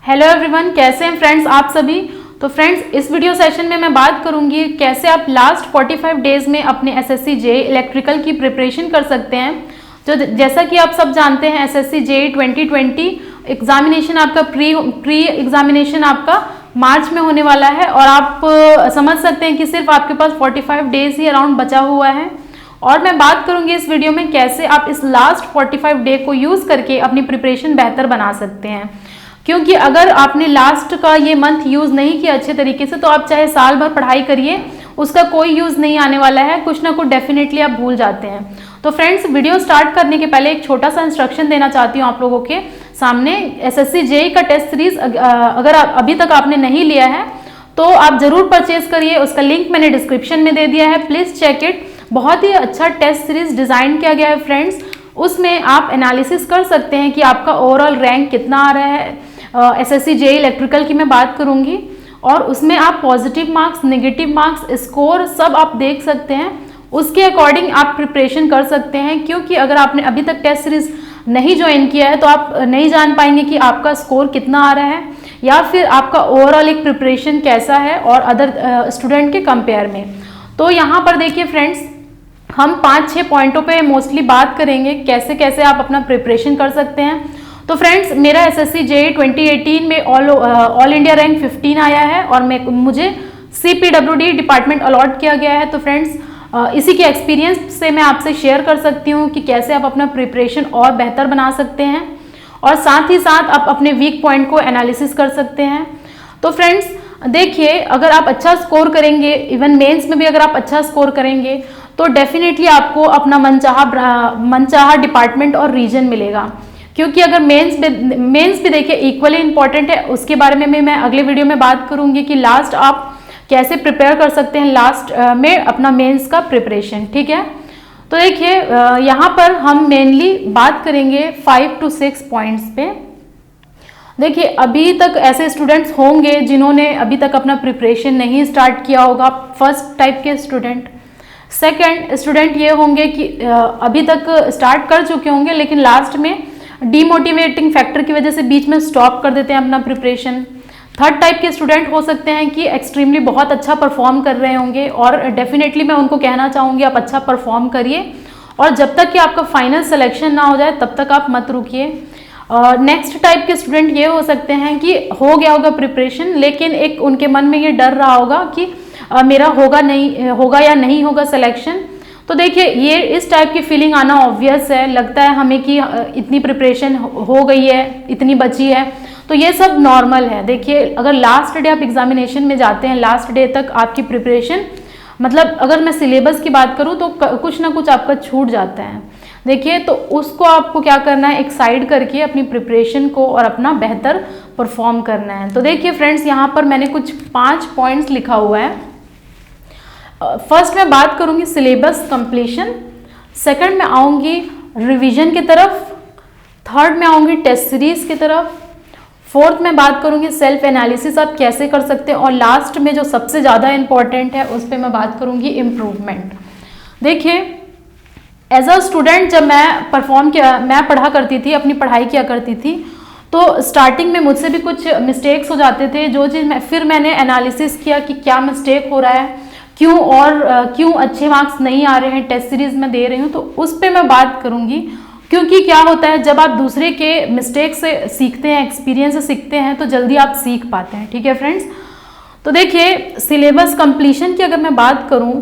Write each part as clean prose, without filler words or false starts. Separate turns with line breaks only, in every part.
Hello everyone, कैसे हैं friends आप सभी। तो फ्रेंड्स, इस वीडियो सेशन में मैं बात करूंगी कैसे आप लास्ट 45 डेज में अपने एसएससी जेईई इलेक्ट्रिकल की प्रिपरेशन कर सकते हैं। तो जैसा कि आप सब जानते हैं, एसएससी जेईई 2020 एग्जामिनेशन आपका प्री एग्जामिनेशन आपका मार्च में होने वाला है और आप समझ सकते हैं कि सिर्फ आपके पास 45 डेज ही अराउंड बचा हुआ है। और मैं बात करूंगी इस वीडियो में कैसे आप इस लास्ट 45 डे को यूज करके अपनी प्रिपरेशन बेहतर बना सकते हैं। क्योंकि अगर आपने लास्ट का ये मंथ यूज नहीं किया अच्छे तरीके से, तो आप चाहे साल भर पढ़ाई करिए, उसका कोई यूज नहीं आने वाला है, कुछ ना कुछ डेफिनेटली आप भूल जाते हैं। तो फ्रेंड्स, वीडियो स्टार्ट करने के पहले एक छोटा सा इंस्ट्रक्शन देना चाहती हूँ आप लोगों के सामने। एसएससी जेईई का टेस्ट सीरीज अगर अभी तक आपने नहीं लिया है तो आप जरूर परचेज करिए, उसका लिंक मैंने डिस्क्रिप्शन में दे दिया है, प्लीज चेक इट। बहुत ही अच्छा टेस्ट सीरीज डिजाइन किया गया है फ्रेंड्स। उसमें आप एनालिसिस कर सकते हैं कि आपका ओवरऑल रैंक कितना आ रहा है। एसएससी जेईई इलेक्ट्रिकल की मैं बात करूंगी और उसमें आप positive marks, negative marks, score सब आप देख सकते हैं। उसके अकॉर्डिंग आप प्रिपरेशन कर सकते हैं, क्योंकि अगर आपने अभी तक टेस्ट सीरीज नहीं ज्वाइन किया है तो आप नहीं जान पाएंगे कि आपका स्कोर कितना आ रहा है या फिर आपका ओवरऑल एक प्रिपरेशन कैसा है और अदर स्टूडेंट के कंपेयर में। तो यहाँ पर देखिए फ्रेंड्स, हम 5-6 पॉइंटों पे मोस्टली बात करेंगे कैसे कैसे आप अपना प्रिपरेशन कर सकते हैं। तो फ्रेंड्स, मेरा एसएससी जेईई 2018 में ऑल इंडिया रैंक 15 आया है और मुझे CPWD डिपार्टमेंट अलॉट किया गया है। तो फ्रेंड्स, इसी के एक्सपीरियंस से मैं आपसे शेयर कर सकती हूँ कि कैसे आप अपना प्रिपरेशन और बेहतर बना सकते हैं और साथ ही साथ आप अपने वीक पॉइंट को एनालिसिस कर सकते हैं। तो फ्रेंड्स देखिए, अगर आप अच्छा स्कोर करेंगे, इवन मेंस में भी अगर आप अच्छा स्कोर करेंगे तो डेफिनेटली आपको अपना मनचाहा डिपार्टमेंट और रीजन मिलेगा। क्योंकि अगर मेंस भी देखिए इक्वली इंपॉर्टेंट है, उसके बारे में मैं अगले वीडियो में बात करूंगी कि लास्ट आप कैसे प्रिपेयर कर सकते हैं लास्ट में अपना मेंस का प्रिपरेशन, ठीक है। तो देखिए, यहाँ पर हम मेनली बात करेंगे 5 to 6 पॉइंट्स पे। देखिए, अभी तक ऐसे स्टूडेंट्स होंगे जिन्होंने अभी तक अपना प्रिपरेशन नहीं स्टार्ट किया होगा, फर्स्ट टाइप के स्टूडेंट। सेकंड स्टूडेंट ये होंगे कि अभी तक स्टार्ट कर चुके होंगे लेकिन लास्ट में डीमोटिवेटिंग फैक्टर की वजह से बीच में स्टॉप कर देते हैं अपना प्रिपरेशन। थर्ड टाइप के स्टूडेंट हो सकते हैं कि एक्सट्रीमली बहुत अच्छा परफॉर्म कर रहे होंगे और डेफिनेटली मैं उनको कहना चाहूँगी आप अच्छा परफॉर्म करिए और जब तक कि आपका फाइनल सिलेक्शन ना हो जाए तब तक आप मत रुकिए। नेक्स्ट टाइप के स्टूडेंट ये हो सकते हैं कि हो गया होगा प्रिपरेशन लेकिन एक उनके मन में ये डर रहा होगा कि मेरा होगा या नहीं होगा सिलेक्शन। तो देखिए, ये इस टाइप की फीलिंग आना ऑब्वियस है, लगता है हमें कि इतनी प्रिपरेशन हो गई है, इतनी बची है, तो ये सब नॉर्मल है। देखिए, अगर लास्ट डे आप एग्जामिनेशन में जाते हैं, लास्ट डे तक आपकी प्रिपरेशन, मतलब अगर मैं सिलेबस की बात करूँ तो कुछ ना कुछ आपका छूट जाता है। देखिए, तो उसको आपको क्या करना है, एक साइड करके अपनी प्रिपरेशन को और अपना बेहतर परफॉर्म करना है। तो देखिए फ्रेंड्स, यहाँ पर मैंने कुछ 5 पॉइंट्स लिखा हुआ है। फर्स्ट मैं बात करूंगी सिलेबस कंप्लीशन, सेकंड में आऊंगी रिवीजन की तरफ, थर्ड में आऊंगी टेस्ट सीरीज की तरफ, फोर्थ में बात करूंगी सेल्फ एनालिसिस आप कैसे कर सकते हैं और लास्ट में जो सबसे ज़्यादा इंपॉर्टेंट है उस पर मैं बात करूंगी इम्प्रूवमेंट। देखिए, एज अ स्टूडेंट जब मैं पढ़ा करती थी, अपनी पढ़ाई किया करती थी, तो स्टार्टिंग में मुझसे भी कुछ मिस्टेक्स हो जाते थे। जो चीज़ फिर मैंने एनालिसिस किया कि क्या मिस्टेक हो रहा है, क्यों अच्छे मार्क्स नहीं आ रहे हैं टेस्ट सीरीज में दे रही हूँ, तो उस पर मैं बात करूँगी। क्योंकि क्या होता है, जब आप दूसरे के मिस्टेक से सीखते हैं, एक्सपीरियंस से सीखते हैं, तो जल्दी आप सीख पाते हैं, ठीक है फ्रेंड्स। तो देखिए, सिलेबस कंप्लीशन की अगर मैं बात करूँ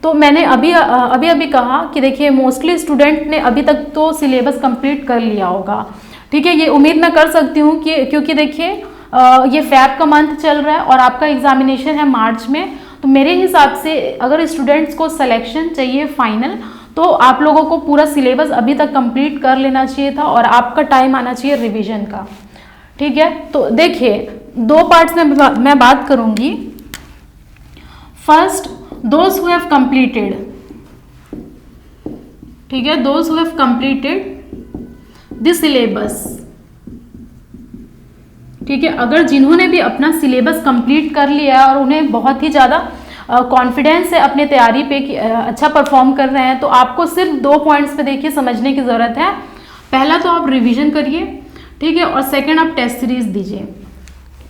तो मैंने अभी कहा कि देखिए मोस्टली स्टूडेंट ने अभी तक तो सिलेबस कंप्लीट कर लिया होगा, ठीक है। ये उम्मीद मैं कर सकती हूँ कि क्योंकि देखिए ये फैब का मंथ चल रहा है और आपका एग्जामिनेशन है मार्च में, तो मेरे हिसाब से अगर स्टूडेंट्स को सिलेक्शन चाहिए फाइनल, तो आप लोगों को पूरा सिलेबस अभी तक कंप्लीट कर लेना चाहिए था और आपका टाइम आना चाहिए रिवीजन का, ठीक है। तो देखिए, 2 पार्ट्स में मैं बात करूंगी। First, those who have completed, ठीक है, those who have completed the syllabus, ठीक है। अगर जिन्होंने भी अपना सिलेबस कंप्लीट कर लिया और उन्हें बहुत ही ज़्यादा कॉन्फिडेंस है अपने तैयारी पे कि अच्छा परफॉर्म कर रहे हैं, तो आपको सिर्फ 2 पॉइंट्स पे देखिए समझने की ज़रूरत है। पहला तो आप रिवीजन करिए, ठीक है, और सेकंड आप टेस्ट सीरीज दीजिए।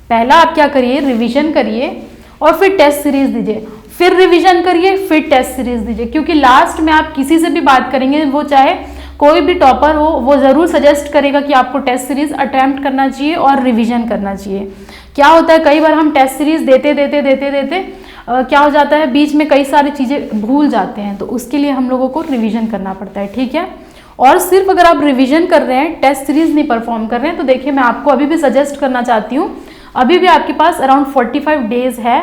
पहला आप क्या करिए, रिवीजन करिए और फिर टेस्ट सीरीज दीजिए, फिर रिवीजन करिए, फिर टेस्ट सीरीज दीजिए। क्योंकि लास्ट में आप किसी से भी बात करेंगे, वो चाहे कोई भी टॉपर हो, वो ज़रूर सजेस्ट करेगा कि आपको टेस्ट सीरीज अटेम्प्ट करना चाहिए और रिवीजन करना चाहिए। क्या होता है, कई बार हम टेस्ट सीरीज देते क्या हो जाता है, बीच में कई सारी चीज़ें भूल जाते हैं, तो उसके लिए हम लोगों को रिवीजन करना पड़ता है, ठीक है। और सिर्फ अगर आप रिवीजन कर रहे हैं, टेस्ट सीरीज नहीं परफॉर्म कर रहे हैं, तो देखिए मैं आपको अभी भी सजेस्ट करना चाहती हूँ, अभी भी आपके पास अराउंड 45 डेज है।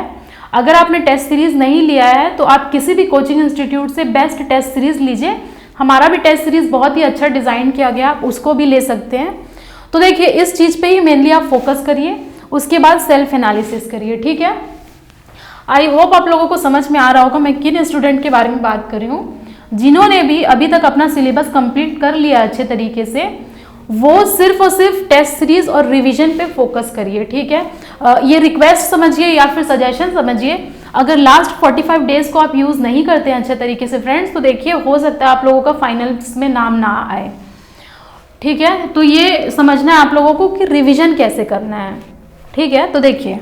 अगर आपने टेस्ट सीरीज नहीं लिया है तो आप किसी भी कोचिंग इंस्टीट्यूट से बेस्ट टेस्ट सीरीज लीजिए। हमारा भी टेस्ट सीरीज बहुत ही अच्छा डिज़ाइन किया गया, आप उसको भी ले सकते हैं। तो देखिए इस चीज़ पे ही मेनली आप फोकस करिए, उसके बाद सेल्फ एनालिसिस करिए, ठीक है। आई होप आप लोगों को समझ में आ रहा होगा मैं किन स्टूडेंट के बारे में बात कर रही हूँ। जिन्होंने भी अभी तक अपना सिलेबस कंप्लीट कर लिया अच्छे तरीके से, वो सिर्फ और सिर्फ टेस्ट सीरीज और रिवीजन पे फोकस करिए, ठीक है। ये रिक्वेस्ट समझिए या फिर सजेशन समझिए। अगर लास्ट 45 डेज को आप यूज़ नहीं करते हैं अच्छे तरीके से फ्रेंड्स, तो देखिए हो सकता है आप लोगों का फाइनल्स में नाम ना आए, ठीक है। तो ये समझना है आप लोगों को कि रिवीजन कैसे करना है, ठीक है। तो देखिए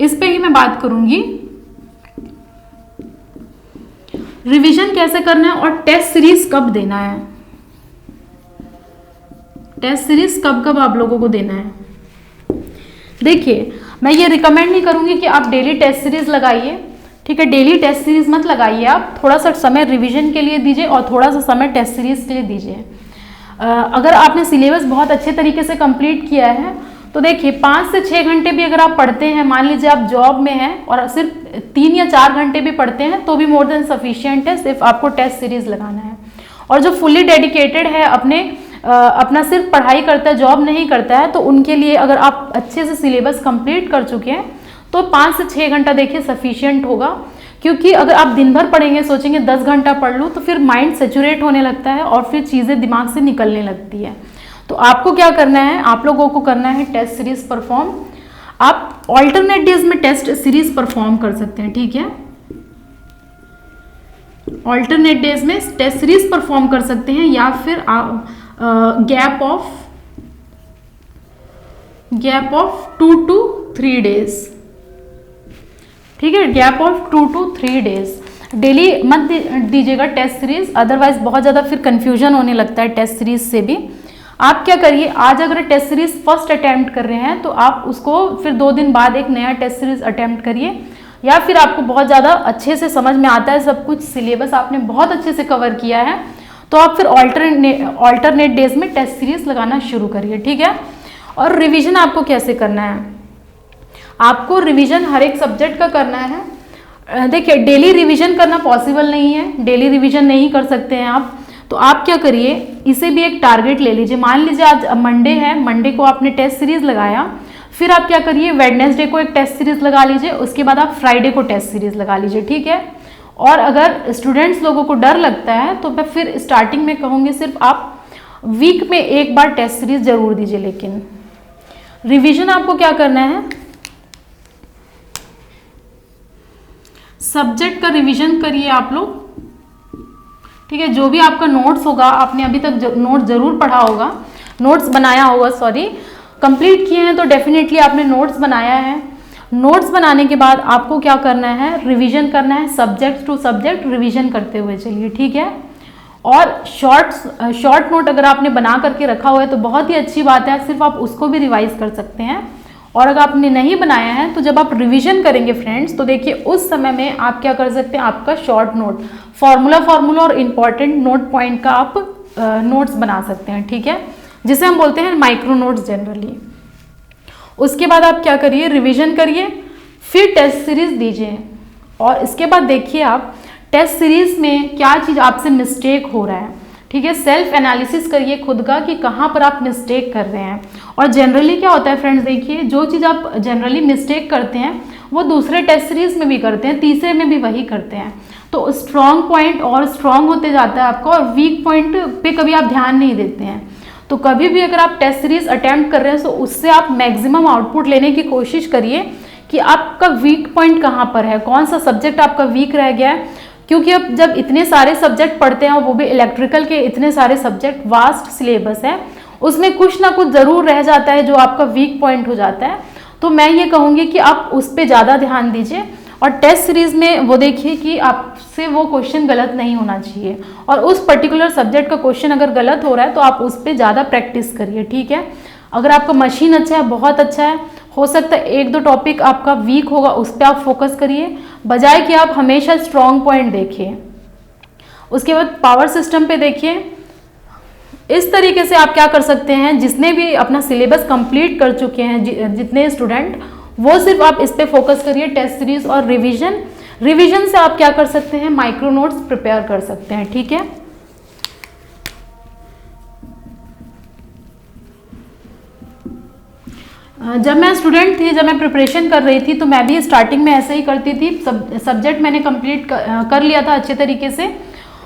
इस पे ही मैं बात करूंगी, रिवीजन कैसे करना है और टेस्ट सीरीज कब देना है। टेस्ट सीरीज कब कब आप लोगों को देना है। देखिए मैं ये रिकमेंड नहीं करूंगी कि आप डेली टेस्ट सीरीज लगाइए, ठीक है। डेली टेस्ट सीरीज मत लगाइए, आप थोड़ा सा समय रिवीजन के लिए दीजिए और थोड़ा सा समय टेस्ट सीरीज के लिए दीजिए। अगर आपने सिलेबस बहुत अच्छे तरीके से कंप्लीट किया है तो देखिए 5 से 6 घंटे भी अगर आप पढ़ते हैं, मान लीजिए आप जॉब में हैं और सिर्फ 3 या 4 घंटे भी पढ़ते हैं तो भी मोर देन सफिशिएंट है, सिर्फ आपको टेस्ट सीरीज लगाना है। और जो फुली डेडिकेटेड है, अपना सिर्फ पढ़ाई करता है, जॉब नहीं करता है, तो उनके लिए अगर आप अच्छे से सिलेबस कंप्लीट कर चुके हैं तो 5 से 6 घंटा देखिए सफिशिएंट होगा। क्योंकि अगर आप दिन भर पढ़ेंगे, सोचेंगे 10 घंटा पढ़ लूँ, तो फिर माइंड सेचुरेट होने लगता है और फिर चीज़ें दिमाग से निकलने लगती है। तो आपको क्या करना है, आप लोगों को करना है टेस्ट सीरीज परफॉर्म। आप ऑल्टरनेट डेज में टेस्ट सीरीज परफॉर्म कर सकते हैं, ठीक है। ऑल्टरनेट डेज में टेस्ट सीरीज परफॉर्म कर सकते हैं या फिर गैप ऑफ 2 to 3 डेज, ठीक है। Gap of 2 to 3 days, daily मत दीजिएगा टेस्ट सीरीज, अदरवाइज बहुत ज़्यादा फिर कंफ्यूजन होने लगता है टेस्ट सीरीज से भी। आप क्या करिए, आज अगर टेस्ट सीरीज फर्स्ट अटेम्प्ट कर रहे हैं तो आप उसको फिर 2 दिन बाद एक नया टेस्ट सीरीज अटेम्प्ट करिए, या फिर आपको बहुत ज़्यादा अच्छे से समझ में आता है सब कुछ, सिलेबस आपने बहुत अच्छे से कवर किया है, तो आप फिर ऑल्टरनेट डेज में टेस्ट सीरीज लगाना शुरू करिए, ठीक है। और रिवीजन आपको कैसे करना है, आपको रिवीजन हर एक सब्जेक्ट का करना है। देखिए डेली रिवीजन करना पॉसिबल नहीं है, डेली रिवीजन नहीं कर सकते हैं आप, तो आप क्या करिए, इसे भी एक टारगेट ले लीजिए। मान लीजिए आज मंडे है, मंडे को आपने टेस्ट सीरीज लगाया, फिर आप क्या करिए, वेडनेसडे को एक टेस्ट सीरीज लगा लीजिए, उसके बाद आप फ्राइडे को टेस्ट सीरीज लगा लीजिए, ठीक है। और अगर स्टूडेंट्स लोगों को डर लगता है तो मैं फिर स्टार्टिंग में कहूँगी सिर्फ आप वीक में एक बार टेस्ट सीरीज जरूर दीजिए। लेकिन रिवीजन आपको क्या करना है, सब्जेक्ट का रिवीजन करिए आप लोग, ठीक है। जो भी आपका नोट्स होगा, आपने अभी तक नोट्स जरूर पढ़ा होगा, नोट्स बनाया होगा, कंप्लीट किए हैं तो डेफिनेटली आपने नोट्स बनाया है। नोट्स बनाने के बाद आपको क्या करना है, रिवीजन करना है, सब्जेक्ट टू सब्जेक्ट रिवीजन करते हुए चलिए, ठीक है। और शॉर्ट नोट अगर आपने बना करके रखा हुआ है तो बहुत ही अच्छी बात है, सिर्फ आप उसको भी रिवाइज कर सकते हैं। और अगर आपने नहीं बनाया है तो जब आप रिवीजन करेंगे फ्रेंड्स, तो देखिए उस समय में आप क्या कर सकते हैं, आपका शॉर्ट नोट फॉर्मूला और इम्पॉर्टेंट नोट पॉइंट का आप नोट्स बना सकते हैं, ठीक है, जिसे हम बोलते हैं माइक्रो नोट्स जनरली। उसके बाद आप क्या करिए, रिवीजन करिए, फिर टेस्ट सीरीज दीजिए। और इसके बाद देखिए आप टेस्ट सीरीज में क्या चीज़ आपसे मिस्टेक हो रहा है, ठीक है। सेल्फ एनालिसिस करिए खुद का कि कहाँ पर आप मिस्टेक कर रहे हैं। और जनरली क्या होता है फ्रेंड्स, देखिए जो चीज़ आप जनरली मिस्टेक करते हैं वो दूसरे टेस्ट सीरीज में भी करते हैं, तीसरे में भी वही करते हैं। तो स्ट्रॉन्ग पॉइंट और स्ट्रॉन्ग होते जाता है आपका, और वीक पॉइंट पे कभी आप ध्यान नहीं देते हैं। तो कभी भी अगर आप टेस्ट सीरीज अटेम्प्ट कर रहे हैं तो उससे आप मैक्सिमम आउटपुट लेने की कोशिश करिए कि आपका वीक पॉइंट कहाँ पर है, कौन सा सब्जेक्ट आपका वीक रह गया है। क्योंकि अब जब इतने सारे सब्जेक्ट पढ़ते हैं, वो भी इलेक्ट्रिकल के इतने सारे सब्जेक्ट, वास्ट सिलेबस है, उसमें कुछ ना कुछ ज़रूर रह जाता है जो आपका वीक पॉइंट हो जाता है। तो मैं ये कहूँगी कि आप उस पर ज़्यादा ध्यान दीजिए और टेस्ट सीरीज में वो देखिए कि आपसे वो क्वेश्चन गलत नहीं होना चाहिए, और उस पर्टिकुलर सब्जेक्ट का क्वेश्चन अगर गलत हो रहा है तो आप उस पर ज़्यादा प्रैक्टिस करिए, ठीक है। अगर आपका मशीन अच्छा है, बहुत अच्छा है, हो सकता है एक दो टॉपिक आपका वीक होगा, उस पर आप फोकस करिए, बजाय कि आप हमेशा स्ट्रॉन्ग पॉइंट देखिए। उसके बाद पावर सिस्टम पे देखिए। इस तरीके से आप क्या कर सकते हैं, जिसने भी अपना सिलेबस कंप्लीट कर चुके हैं जितने स्टूडेंट, वो सिर्फ आप इस पे फोकस करिए, टेस्ट सीरीज और रिवीजन से आप क्या कर सकते हैं, माइक्रो नोट्स प्रिपेयर कर सकते हैं, ठीक है। जब मैं स्टूडेंट थी, जब मैं प्रिपरेशन कर रही थी, तो मैं भी स्टार्टिंग में ऐसे ही करती थी। सब्जेक्ट मैंने कंप्लीट कर लिया था अच्छे तरीके से,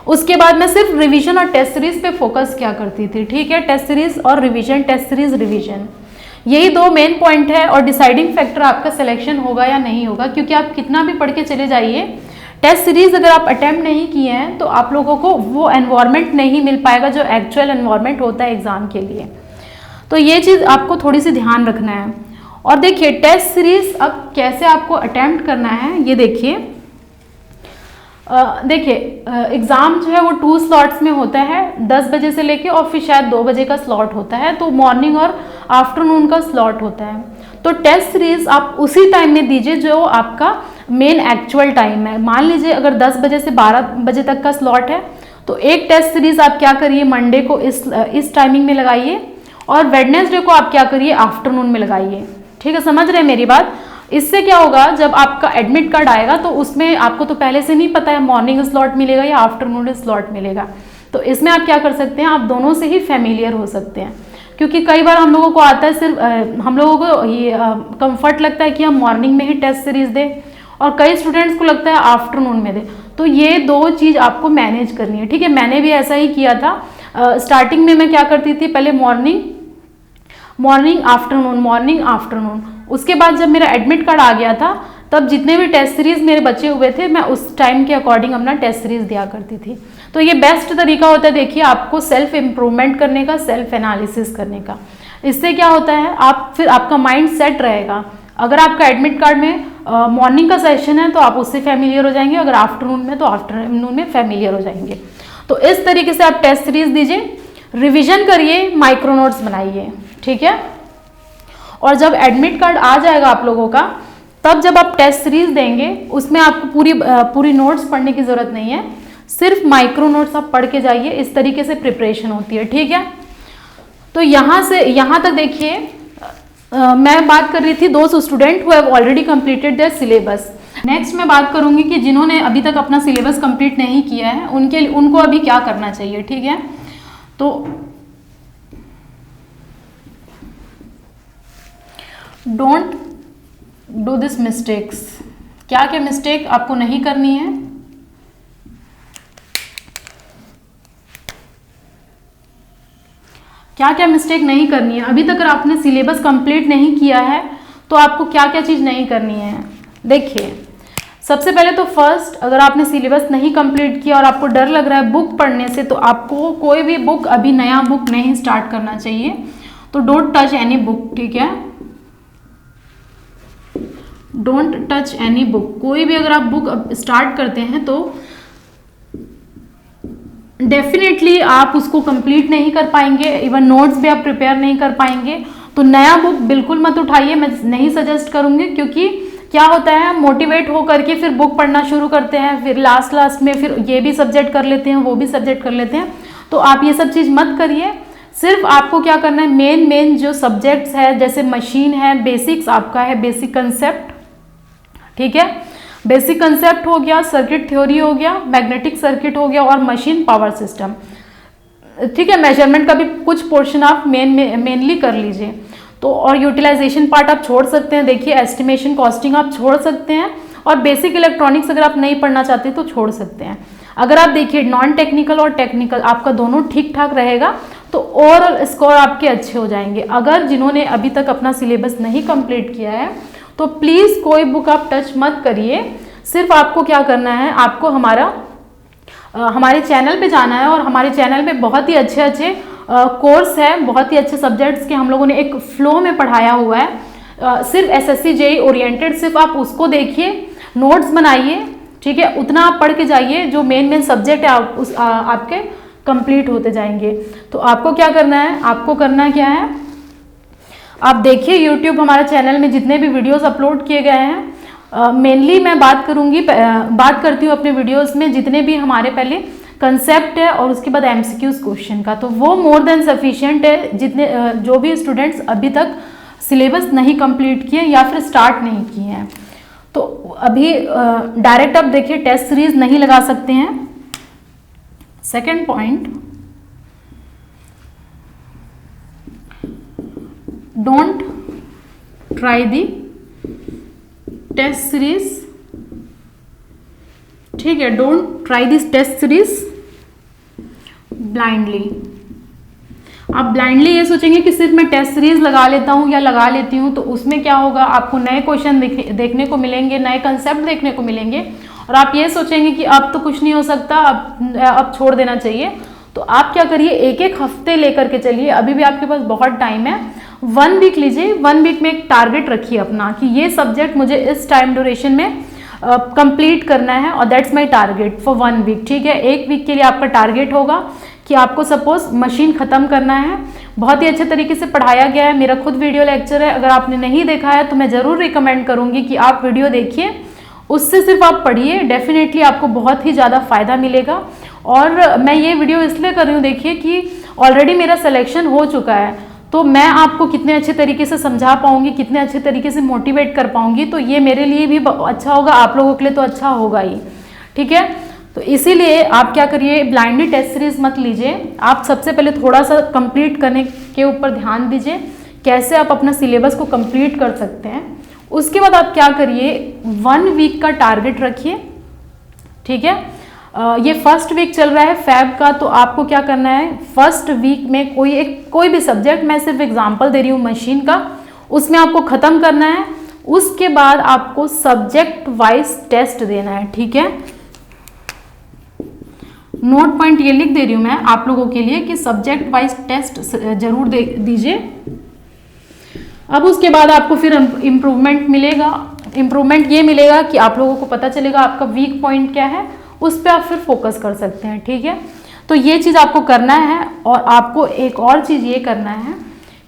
उसके बाद मैं सिर्फ रिवीजन और टेस्ट सीरीज पे फोकस क्या करती थी, ठीक है। टेस्ट सीरीज और रिवीजन, टेस्ट सीरीज रिवीजन, यही दो मेन पॉइंट है और डिसाइडिंग फैक्टर आपका सिलेक्शन होगा या नहीं होगा, क्योंकि आप कितना भी पढ़ के चले जाइए, टेस्ट सीरीज अगर आप अटेम्प्ट नहीं किए हैं तो आप लोगों को वो एनवायरनमेंट नहीं मिल पाएगा जो एक्चुअल एनवायरनमेंट होता है एग्जाम के लिए। तो ये चीज़ आपको थोड़ी सी ध्यान रखना है। और देखिए टेस्ट सीरीज अब कैसे आपको अटेम्प्ट करना है, ये देखिए। देखिए एग्ज़ाम जो है वो 2 स्लॉट्स में होता है, 10 बजे से लेके और फिर शायद 2 बजे का स्लॉट होता है, तो मॉर्निंग और आफ्टरनून का स्लॉट होता है। तो टेस्ट सीरीज आप उसी टाइम में दीजिए जो आपका मेन एक्चुअल टाइम है। मान लीजिए अगर 10 बजे से 12 बजे तक का स्लॉट है, तो एक टेस्ट सीरीज आप क्या करिए, मंडे को इस टाइमिंग में लगाइए और वेडनेसडे को आप क्या करिए, आफ्टरनून में लगाइए, ठीक है। समझ रहे हैं मेरी बात। इससे क्या होगा, जब आपका एडमिट कार्ड आएगा तो उसमें आपको तो पहले से नहीं पता है मॉर्निंग स्लॉट मिलेगा या आफ्टरनून स्लॉट मिलेगा, तो इसमें आप क्या कर सकते हैं, आप दोनों से ही फेमिलियर हो सकते हैं। क्योंकि कई बार हम लोगों को आता है, सिर्फ हम लोगों को ये कंफर्ट लगता है कि हम मॉर्निंग में ही टेस्ट सीरीज दें, और कई स्टूडेंट्स को लगता है आफ्टरनून में दें। तो ये दो चीज़ आपको मैनेज करनी है, ठीक है। मैंने भी ऐसा ही किया था। स्टार्टिंग में मैं क्या करती थी, पहले मॉर्निंग आफ्टरनून, उसके बाद जब मेरा एडमिट कार्ड आ गया था, तब जितने भी टेस्ट सीरीज मेरे बचे हुए थे, मैं उस टाइम के अकॉर्डिंग अपना टेस्ट सीरीज दिया करती थी। तो ये बेस्ट तरीका होता है, देखिए, आपको सेल्फ इम्प्रूवमेंट करने का, सेल्फ एनालिसिस करने का। इससे क्या होता है, आप फिर आपका माइंड सेट रहेगा। अगर आपका एडमिट कार्ड में मॉर्निंग का सेशन है तो आप उससे फैमिलियर हो जाएंगे, अगर आफ्टरनून में तो आफ्टरनून में फैमिलियर हो जाएंगे। तो इस तरीके से आप टेस्ट सीरीज दीजिए, रिविजन करिए, माइक्रो नोट्स बनाइए, ठीक है। और जब एडमिट कार्ड आ जाएगा आप लोगों का, तब जब आप टेस्ट सीरीज देंगे, उसमें आपको पूरी नोट्स पढ़ने की जरूरत नहीं है, सिर्फ माइक्रो नोट्स आप पढ़ के जाइए। इस तरीके से प्रिपरेशन होती है, ठीक है। तो यहाँ से यहाँ तक देखिए, मैं बात कर रही थी those student who have already completed there syllabus. Next मैं बात करूंगी कि जिन्होंने अभी तक अपना सिलेबस कंप्लीट नहीं किया है, उनको अभी क्या करना चाहिए, ठीक है। तो डोंट डू दिस मिस्टेक्स। क्या क्या मिस्टेक आपको नहीं करनी है, क्या क्या मिस्टेक नहीं करनी है। अभी तक अगर आपने सिलेबस कंप्लीट नहीं किया है तो आपको क्या क्या चीज़ नहीं करनी है। देखिए, सबसे पहले तो फर्स्ट, अगर आपने सिलेबस नहीं कंप्लीट किया और आपको डर लग रहा है बुक पढ़ने से, तो आपको कोई भी बुक, अभी नया बुक नहीं स्टार्ट करना चाहिए। तो डोंट टच एनी बुक, ठीक है। Don't touch any book. कोई भी अगर आप बुक स्टार्ट करते हैं तो डेफिनेटली आप उसको कंप्लीट नहीं कर पाएंगे, इवन नोट्स भी आप प्रिपेयर नहीं कर पाएंगे। तो नया बुक बिल्कुल मत उठाइए, मैं नहीं सजेस्ट करूंगी, क्योंकि क्या होता है, मोटिवेट हो करके फिर बुक पढ़ना शुरू करते हैं, फिर लास्ट में फिर ये भी सब्जेक्ट कर लेते हैं, वो भी सब्जेक्ट कर लेते हैं। तो आप ये सब चीज़ मत करिए। सिर्फ आपको क्या करना है, मेन जो सब्जेक्ट्स है, जैसे मशीन है, बेसिक्स आपका है, बेसिक कंसेप्ट, ठीक है। बेसिक कंसेप्ट हो गया, सर्किट थ्योरी हो गया, मैग्नेटिक सर्किट हो गया और मशीन पावर सिस्टम, ठीक है। मेजरमेंट का भी कुछ पोर्शन आप मेनली कर लीजिए। तो और यूटिलाइजेशन पार्ट आप छोड़ सकते हैं। देखिए, एस्टिमेशन, कॉस्टिंग आप छोड़ सकते हैं, और बेसिक इलेक्ट्रॉनिक्स अगर आप नहीं पढ़ना चाहते तो छोड़ सकते हैं। अगर आप देखिए नॉन टेक्निकल और टेक्निकल आपका दोनों ठीक ठाक रहेगा तो ओवरऑल स्कोर आपके अच्छे हो जाएंगे। अगर जिन्होंने अभी तक अपना सिलेबस नहीं कंप्लीट किया है तो प्लीज़ कोई बुक आप टच मत करिए। सिर्फ आपको क्या करना है, आपको हमारे चैनल पे जाना है, और हमारे चैनल पे बहुत ही अच्छे कोर्स है, बहुत ही अच्छे सब्जेक्ट्स के हम लोगों ने एक फ्लो में पढ़ाया हुआ है। सिर्फ एसएससी जेईई ओरिएंटेड, सिर्फ आप उसको देखिए, नोट्स बनाइए, ठीक है, उतना आप पढ़ के जाइए, जो मेन सब्जेक्ट है आपके कंप्लीट होते जाएंगे। तो आपको क्या करना है, आपको करना क्या है, आप देखिए यूट्यूब हमारे चैनल में जितने भी वीडियोस अपलोड किए गए हैं, मेनली मैं बात करती हूँ अपने वीडियोस में जितने भी हमारे पहले कंसेप्ट है और उसके बाद एमसीक्यूज क्वेश्चन का, तो वो मोर देन सफिशिएंट है। जितने जो भी स्टूडेंट्स अभी तक सिलेबस नहीं कंप्लीट किए या फिर स्टार्ट नहीं किए हैं, तो अभी डायरेक्ट आप देखिए टेस्ट सीरीज नहीं लगा सकते हैं। Second point, don't try the test series, ठीक है, don't try this test series blindly. आप ब्लाइंडली ये सोचेंगे कि सिर्फ मैं टेस्ट सीरीज लगा लेता हूँ या लगा लेती हूँ, तो उसमें क्या होगा, आपको नए क्वेश्चन देखने को मिलेंगे, नए कंसेप्ट देखने को मिलेंगे, और आप ये सोचेंगे कि अब तो कुछ नहीं हो सकता, अब छोड़ देना चाहिए। तो आप क्या करिए, एक एक हफ्ते लेकर के चलिए, अभी भी आपके पास बहुत टाइम है। 1 वीक लीजिए, 1 वीक में एक टारगेट रखिए अपना कि ये सब्जेक्ट मुझे इस टाइम ड्यूरेशन में कंप्लीट करना है, और that's my target for 1 week, ठीक है। 1 वीक के लिए आपका टारगेट होगा कि आपको सपोज मशीन ख़त्म करना है। बहुत ही अच्छे तरीके से पढ़ाया गया है, मेरा खुद वीडियो लेक्चर है, अगर आपने नहीं देखा है तो मैं ज़रूर रिकमेंड करूँगी कि आप वीडियो देखिए, उससे सिर्फ आप पढ़िए, डेफिनेटली आपको बहुत ही ज़्यादा फ़ायदा मिलेगा। और मैं ये वीडियो इसलिए कर रही हूँ, देखिए कि ऑलरेडी मेरा सिलेक्शन हो चुका है, तो मैं आपको कितने अच्छे तरीके से समझा पाऊंगी, कितने अच्छे तरीके से मोटिवेट कर पाऊंगी, तो ये मेरे लिए भी अच्छा होगा, आप लोगों के लिए तो अच्छा होगा ही, ठीक है। तो इसीलिए आप क्या करिए, ब्लाइंडली टेस्ट सीरीज मत लीजिए, आप सबसे पहले थोड़ा सा कंप्लीट करने के ऊपर ध्यान दीजिए, कैसे आप अपना सिलेबस को कंप्लीट कर सकते हैं। उसके बाद आप क्या करिए, 1 वीक का टारगेट रखिए, ठीक है। ये फर्स्ट वीक चल रहा है फैब का, तो आपको क्या करना है, फर्स्ट वीक में कोई भी सब्जेक्ट, मैं सिर्फ एग्जांपल दे रही हूँ मशीन का, उसमें आपको ख़त्म करना है। उसके बाद आपको सब्जेक्ट वाइज टेस्ट देना है, ठीक है। नोट पॉइंट ये लिख दे रही हूँ मैं आप लोगों के लिए कि सब्जेक्ट वाइज टेस्ट जरूर दीजिए। अब उसके बाद आपको फिर इम्प्रूवमेंट मिलेगा। इम्प्रूवमेंट ये मिलेगा कि आप लोगों को पता चलेगा आपका वीक पॉइंट क्या है, उस पर आप फिर फोकस कर सकते हैं, ठीक है। तो ये चीज़ आपको करना है। और आपको एक और चीज़ ये करना है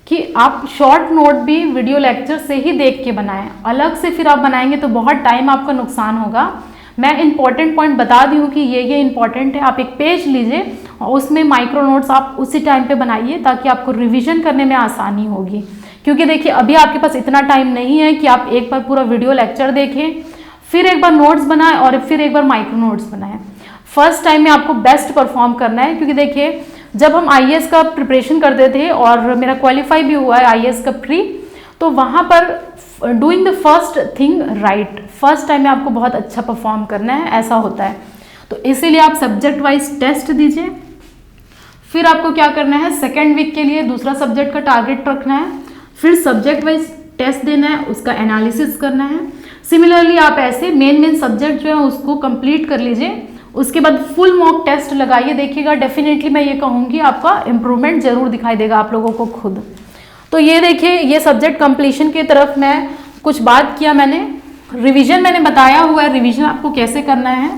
कि आप शॉर्ट नोट भी वीडियो लेक्चर से ही देख के बनाएं, अलग से फिर आप बनाएंगे तो बहुत टाइम आपका नुकसान होगा। मैं इंपॉर्टेंट पॉइंट बता दी हूँ कि ये इंपॉर्टेंट है। आप एक पेज लीजिए और उसमें माइक्रो नोट्स आप उसी टाइम पे बनाइए, ताकि आपको रिवीजन करने में आसानी होगी। क्योंकि देखिए अभी आपके पास इतना टाइम नहीं है कि आप एक बार पूरा वीडियो लेक्चर देखें, फिर एक बार नोट्स बनाएं और फिर एक बार माइक्रो नोट्स बनाएं। फर्स्ट टाइम में आपको बेस्ट परफॉर्म करना है, क्योंकि देखिए जब हम आईएएस का प्रिपरेशन करते थे और मेरा क्वालिफाई भी हुआ है आईएएस का प्री, तो वहाँ पर doing the first thing right, first time में आपको बहुत अच्छा परफॉर्म करना है, ऐसा होता है। तो इसीलिए आप सब्जेक्ट वाइज टेस्ट दीजिए। फिर आपको क्या करना है, सेकेंड वीक के लिए दूसरा सब्जेक्ट का टारगेट रखना है, फिर सब्जेक्ट वाइज टेस्ट देना है, उसका एनालिसिस करना है। सिमिलरली आप ऐसे मेन सब्जेक्ट जो है उसको कंप्लीट कर लीजिए। उसके बाद फुल मॉक टेस्ट लगाइए, देखिएगा डेफिनेटली मैं ये कहूँगी आपका इम्प्रूवमेंट जरूर दिखाई देगा आप लोगों को खुद। तो ये देखिए ये सब्जेक्ट कंप्लीशन की तरफ मैं कुछ बात किया मैंने। रिवीजन मैंने बताया हुआ है, रिवीजन आपको कैसे करना है।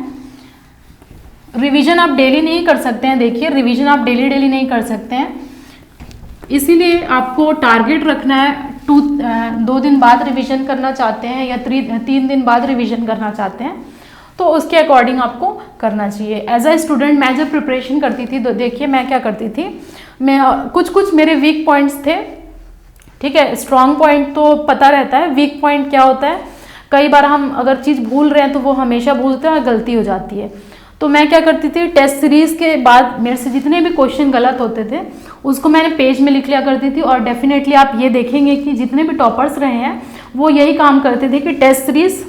रिवीजन आप डेली नहीं कर सकते हैं, देखिए रिवीजन आप डेली नहीं कर सकते हैं, इसीलिए आपको टारगेट रखना है। 2 दिन बाद रिवीजन करना चाहते हैं या 3 दिन बाद रिवीजन करना चाहते हैं, तो उसके अकॉर्डिंग आपको करना चाहिए। एज अ स्टूडेंट मैं जब प्रिपरेशन करती थी तो देखिए मैं क्या करती थी, मैं कुछ मेरे वीक पॉइंट्स थे, ठीक है। स्ट्रॉन्ग पॉइंट तो पता रहता है, वीक पॉइंट क्या होता है, कई बार हम अगर चीज़ भूल रहे हैं तो वो हमेशा भूलते हैं और गलती हो जाती है। तो मैं क्या करती थी, टेस्ट सीरीज के बाद मेरे से जितने भी क्वेश्चन गलत होते थे उसको मैंने पेज में लिख लिया करती थी। और डेफिनेटली आप ये देखेंगे कि जितने भी टॉपर्स रहे हैं वो यही काम करते थे कि टेस्ट सीरीज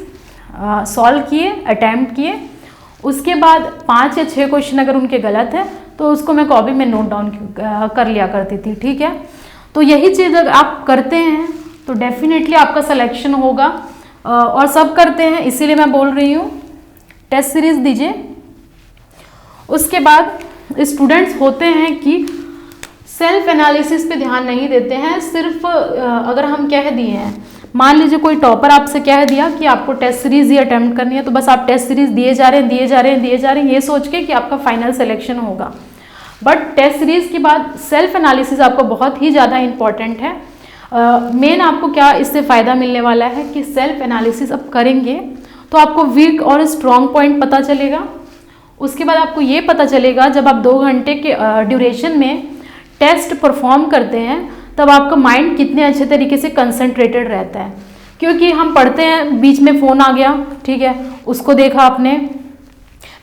सॉल्व किए, अटैम्प्ट किए, उसके बाद 5 या 6 क्वेश्चन अगर उनके गलत है तो उसको मैं कॉपी में नोट डाउन कर लिया करती थी, ठीक है। तो यही चीज़ अगर आप करते हैं तो डेफिनेटली आपका सिलेक्शन होगा, और सब करते हैं इसीलिए मैं बोल रही हूँ टेस्ट सीरीज दीजिए। उसके बाद स्टूडेंट्स होते हैं कि सेल्फ एनालिसिस पे ध्यान नहीं देते हैं। सिर्फ अगर हम कह दिए हैं, मान लीजिए कोई टॉपर आपसे कह दिया कि आपको टेस्ट सीरीज ही अटेम्प्ट करनी है, तो बस आप टेस्ट सीरीज दिए जा रहे हैं ये सोच के कि आपका फाइनल सिलेक्शन होगा। बट टेस्ट सीरीज के बाद सेल्फ एनालिसिस आपको बहुत ही ज़्यादा इंपॉर्टेंट है। मेन आपको क्या इससे फ़ायदा मिलने वाला है कि सेल्फ एनालिसिस आप करेंगे तो आपको वीक और स्ट्रॉन्ग पॉइंट पता चलेगा। उसके बाद आपको ये पता चलेगा, जब आप 2 घंटे के ड्यूरेशन में टेस्ट परफॉर्म करते हैं तब आपका माइंड कितने अच्छे तरीके से कंसंट्रेटेड रहता है। क्योंकि हम पढ़ते हैं, बीच में फ़ोन आ गया, ठीक है, उसको देखा आपने,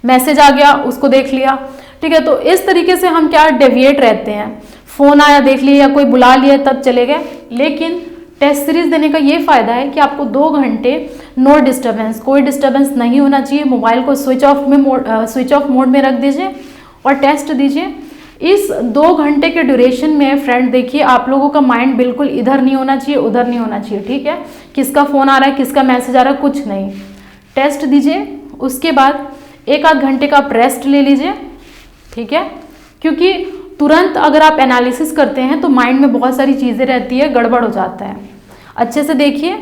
मैसेज आ गया, उसको देख लिया, ठीक है, तो इस तरीके से हम क्या डेविएट रहते हैं। फ़ोन आया देख लिया, कोई बुला लिया तब चले गए। लेकिन टेस्ट सीरीज देने का ये फ़ायदा है कि आपको 2 घंटे नो डिस्टर्बेंस, कोई डिस्टर्बेंस नहीं होना चाहिए, मोबाइल को स्विच ऑफ मोड में रख दीजिए और टेस्ट दीजिए। इस 2 घंटे के ड्यूरेशन में फ्रेंड देखिए, आप लोगों का माइंड बिल्कुल इधर नहीं होना चाहिए, उधर नहीं होना चाहिए, ठीक है। किसका फ़ोन आ रहा है, किसका मैसेज आ रहा है, कुछ नहीं। टेस्ट दीजिए, उसके बाद 1 आध घंटे का आप रेस्ट ले लीजिए, ठीक है। क्योंकि तुरंत अगर आप एनालिसिस करते हैं तो माइंड में बहुत सारी चीज़ें रहती है, गड़बड़ हो जाता है। अच्छे से देखिए,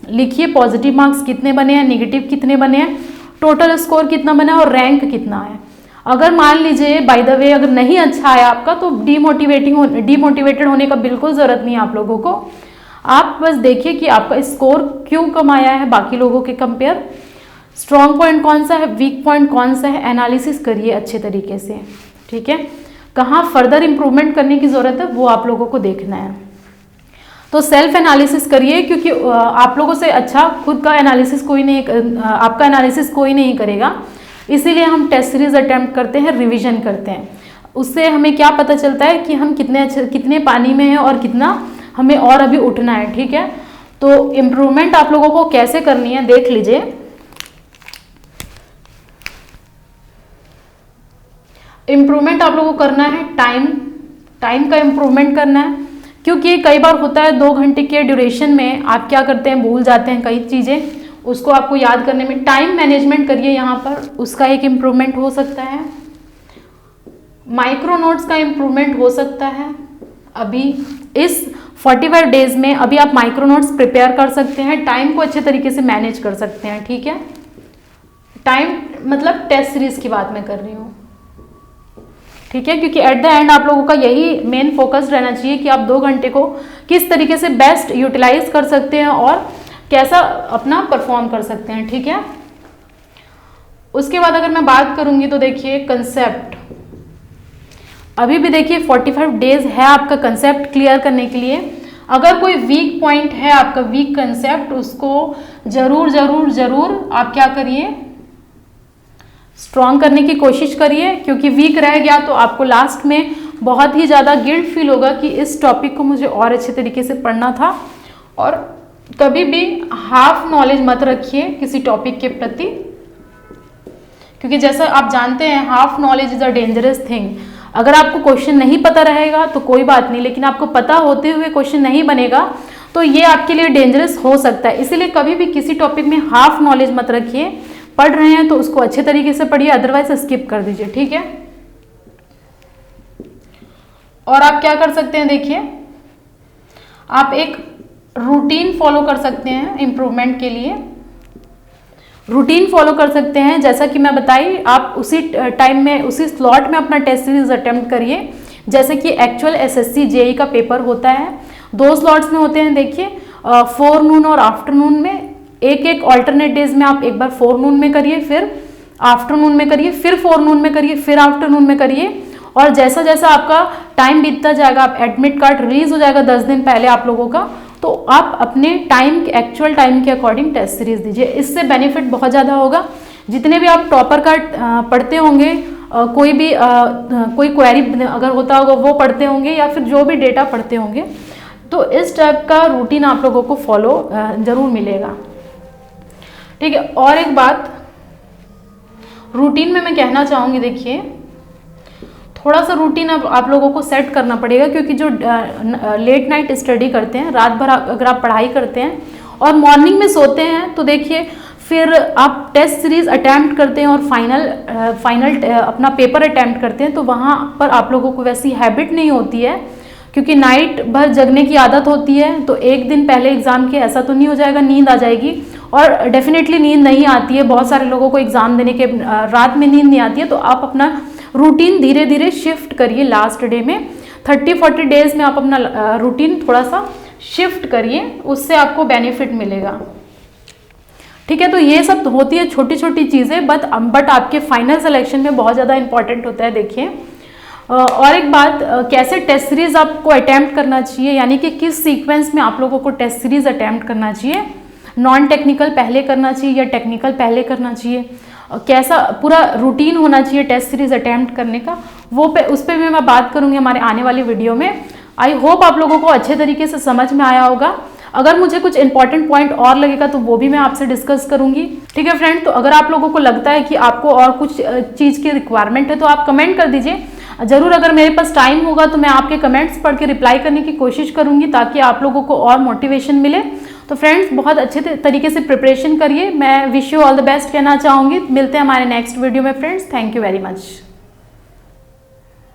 लिखिए पॉजिटिव मार्क्स कितने बने हैं, नेगेटिव कितने बने हैं, टोटल स्कोर कितना बना है और रैंक कितना है। अगर मान लीजिए बाय द वे अगर नहीं अच्छा आया आपका तो डीमोटिवेटेड होने का बिल्कुल ज़रूरत नहीं है आप लोगों को। आप बस देखिए कि आपका स्कोर क्यों कम आया है बाकी लोगों के कंपेयर, स्ट्रॉन्ग पॉइंट कौन सा है, वीक पॉइंट कौन सा है, एनालिसिस करिए अच्छे तरीके से, ठीक है। कहाँ फर्दर इम्प्रूवमेंट करने की ज़रूरत है वो आप लोगों को देखना है। तो सेल्फ एनालिसिस करिए, क्योंकि आप लोगों से अच्छा खुद का एनालिसिस कोई नहीं, आपका एनालिसिस कोई नहीं करेगा। इसीलिए हम टेस्ट सीरीज अटेम्प्ट करते हैं, रिवीजन करते हैं। उससे हमें क्या पता चलता है कि हम कितने पानी में हैं और कितना हमें और अभी उठना है, ठीक है। तो इम्प्रूवमेंट आप लोगों को कैसे करनी है देख लीजिए। इम्प्रूवमेंट आप लोगों को करना है टाइम का इम्प्रूवमेंट करना है। क्योंकि कई बार होता है 2 घंटे के ड्यूरेशन में आप क्या करते हैं, भूल जाते हैं कई चीज़ें, उसको आपको याद करने में टाइम मैनेजमेंट करिए यहाँ पर, उसका एक इम्प्रूवमेंट हो सकता है। माइक्रो नोट्स का इम्प्रूवमेंट हो सकता है। अभी इस 45 डेज में अभी आप माइक्रो नोट्स प्रिपेयर कर सकते हैं, टाइम को अच्छे तरीके से मैनेज कर सकते हैं, ठीक है। टाइम मतलब टेस्ट सीरीज की बात मैं कर रही हूँ, ठीक है। क्योंकि एट द एंड आप लोगों का यही मेन फोकस रहना चाहिए कि आप 2 घंटे को किस तरीके से बेस्ट यूटिलाइज कर सकते हैं और कैसा अपना परफॉर्म कर सकते हैं, ठीक है। उसके बाद अगर मैं बात करूंगी तो देखिए कंसेप्ट, अभी भी देखिए 45 डेज है आपका कंसेप्ट क्लियर करने के लिए। अगर कोई वीक पॉइंट है आपका, वीक कंसेप्ट, उसको जरूर जरूर जरूर आप क्या करिए, स्ट्रॉन्ग करने की कोशिश करिए। क्योंकि वीक रह गया तो आपको लास्ट में बहुत ही ज़्यादा गिल्ट फील होगा कि इस टॉपिक को मुझे और अच्छे तरीके से पढ़ना था। और कभी भी हाफ नॉलेज मत रखिए किसी टॉपिक के प्रति, क्योंकि जैसा आप जानते हैं half knowledge is a dangerous thing. अगर आपको क्वेश्चन नहीं पता रहेगा तो कोई बात नहीं, लेकिन आपको पता होते हुए क्वेश्चन नहीं बनेगा तो ये आपके लिए डेंजरस हो सकता है। इसीलिए कभी भी किसी टॉपिक में हाफ नॉलेज मत रखिए। पढ़ रहे हैं तो उसको अच्छे तरीके से पढ़िए, अदरवाइज स्किप कर दीजिए, ठीक है। और आप क्या कर सकते हैं, देखिए आप एक रूटीन फॉलो कर सकते हैं इम्प्रूवमेंट के लिए। रूटीन फॉलो कर सकते हैं, जैसा कि मैं बताई, आप उसी टाइम में उसी स्लॉट में अपना टेस्ट सीरीज अटेम्प्ट करिए। जैसे कि एक्चुअल एसएससी जेई का पेपर होता है, 2 स्लॉट्स में होते हैं, देखिए फोरनून और आफ्टरनून में। एक ऑल्टरनेट डेज में आप एक बार फोरनून में करिए, फिर आफ्टरनून में करिए, फिर फोरनून में करिए, फिर आफ्टरनून में करिए। और जैसा जैसा आपका टाइम बीतता जाएगा, आप एडमिट कार्ड रिलीज हो जाएगा 10 दिन पहले आप लोगों का, तो आप अपने एक्चुअल टाइम के अकॉर्डिंग टेस्ट सीरीज दीजिए। इससे बेनिफिट बहुत ज़्यादा होगा। जितने भी आप टॉपर का पढ़ते होंगे, कोई क्वेरी अगर होता होगा वो पढ़ते होंगे, या फिर जो भी डेटा पढ़ते होंगे, तो इस टाइप का रूटीन आप लोगों को फॉलो जरूर मिलेगा, ठीक है। और एक बात रूटीन में मैं कहना चाहूँगी, देखिए थोड़ा सा रूटीन अब आप लोगों को सेट करना पड़ेगा। क्योंकि जो लेट नाइट स्टडी करते हैं, रात भर अगर आप पढ़ाई करते हैं और मॉर्निंग में सोते हैं, तो देखिए फिर आप टेस्ट सीरीज अटैम्प्ट करते हैं और फाइनल अपना पेपर अटैम्प्ट करते हैं, तो वहाँ पर आप लोगों को वैसी हैबिट नहीं होती है क्योंकि नाइट भर जगने की आदत होती है, तो एक दिन पहले एग्ज़ाम के ऐसा तो नहीं हो जाएगा नींद आ जाएगी, और डेफिनेटली नींद नहीं आती है। बहुत सारे लोगों को एग्ज़ाम देने के रात में नींद नहीं आती है, तो आप अपना रूटीन धीरे धीरे शिफ्ट करिए लास्ट डे में। 30-40 डेज में आप अपना रूटीन थोड़ा सा शिफ्ट करिए, उससे आपको बेनिफिट मिलेगा। ठीक है, तो ये सब होती है छोटी छोटी चीज़ें, बट आपके फाइनल सिलेक्शन में बहुत ज़्यादा इंपॉर्टेंट होता है। देखिए, और एक बात, कैसे टेस्ट सीरीज आपको अटैम्प्ट करना चाहिए, यानी कि किस सीक्वेंस में आप लोगों को टेस्ट सीरीज अटैम्प्ट करना चाहिए, नॉन टेक्निकल पहले करना चाहिए या टेक्निकल पहले करना चाहिए, कैसा पूरा रूटीन होना चाहिए टेस्ट सीरीज अटैम्प्ट करने का, उस पर भी मैं बात करूंगी हमारे आने वाली वीडियो में। आई होप आप लोगों को अच्छे तरीके से समझ में आया होगा। अगर मुझे कुछ इंपॉर्टेंट पॉइंट और लगेगा तो वो भी मैं आपसे डिस्कस करूंगी। ठीक है फ्रेंड, तो अगर आप लोगों को लगता है कि आपको और कुछ चीज़ की रिक्वायरमेंट है तो आप कमेंट कर दीजिए ज़रूर। अगर मेरे पास टाइम होगा तो मैं आपके कमेंट्स पढ़ के रिप्लाई करने की कोशिश करूंगी, ताकि आप लोगों को और मोटिवेशन मिले। तो फ्रेंड्स, बहुत अच्छे तरीके से प्रिपरेशन करिए। मैं wish you all the best कहना चाहूँगी। मिलते हैं हमारे नेक्स्ट वीडियो में friends. Thank you very much.